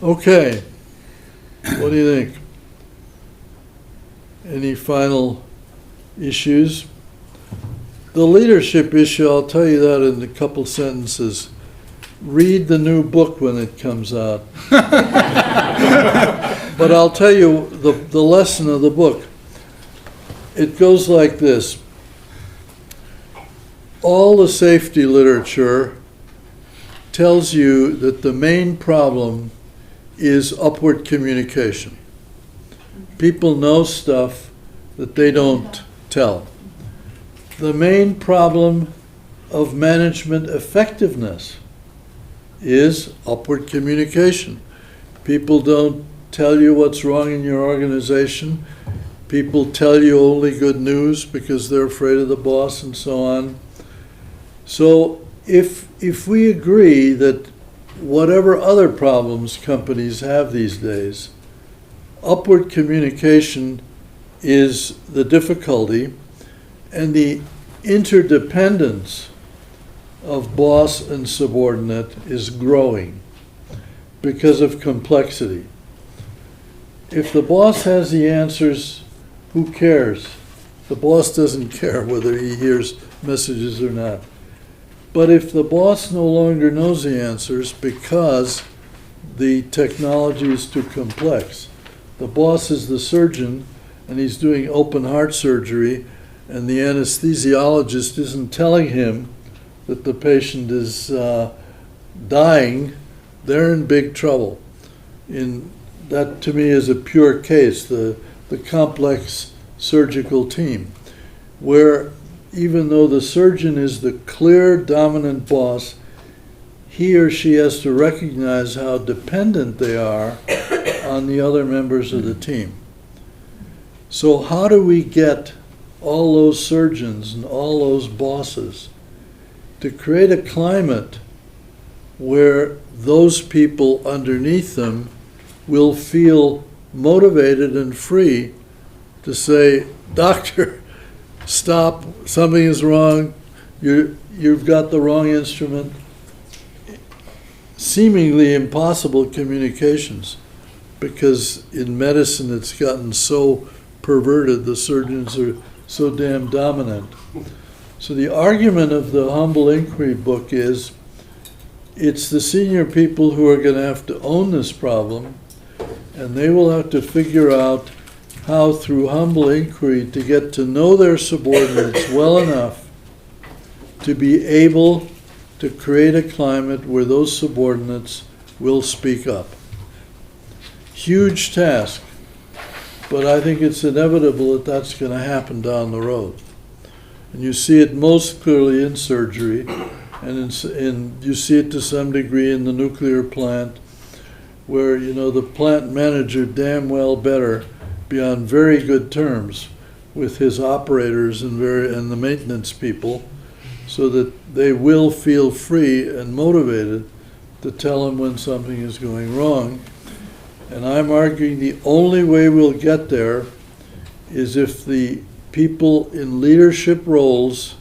Okay, what do you think? Any final issues? The leadership issue, I'll tell you that in a couple sentences. Read the new book when it comes out. But I'll tell you the lesson of the book. It goes like this. All the safety literature tells you that the main problem is upward communication. People know stuff that they don't tell. The main problem of management effectiveness is upward communication. People don't tell you what's wrong in your organization. People tell you only good news because they're afraid of the boss and so on. So if we agree that whatever other problems companies have these days, upward communication is the difficulty, and the interdependence of boss and subordinate is growing because of complexity. If the boss has the answers, who cares? The boss doesn't care whether he hears messages or not. But if the boss no longer knows the answers because the technology is too complex, the boss is the surgeon and he's doing open heart surgery, and the anesthesiologist isn't telling him that the patient is dying, they're in big trouble. That to me is a pure case, the complex surgical team, where even though the surgeon is the clear dominant boss, he or she has to recognize how dependent they are on the other members of the team. So how do we get all those surgeons and all those bosses to create a climate where those people underneath them will feel motivated and free to say, "Doctor, stop, something is wrong, you've got the wrong instrument." Seemingly impossible communications, because in medicine it's gotten so perverted, the surgeons are so damn dominant. So the argument of the Humble Inquiry book is, it's the senior people who are going to have to own this problem, and they will have to figure out how, through humble inquiry, to get to know their subordinates well enough to be able to create a climate where those subordinates will speak up. Huge task, but I think it's inevitable that that's going to happen down the road. And you see it most clearly in surgery, and you see it to some degree in the nuclear plant, where, you know, the plant manager damn well better be on very good terms with his operators and the maintenance people, so that they will feel free and motivated to tell him when something is going wrong. And I'm arguing the only way we'll get there is if the people in leadership roles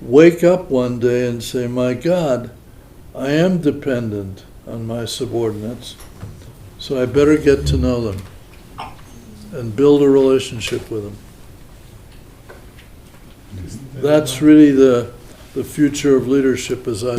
wake up one day and say, "My God, I am dependent on my subordinates, so I better get to know them and build a relationship with them." That's really the future of leadership as I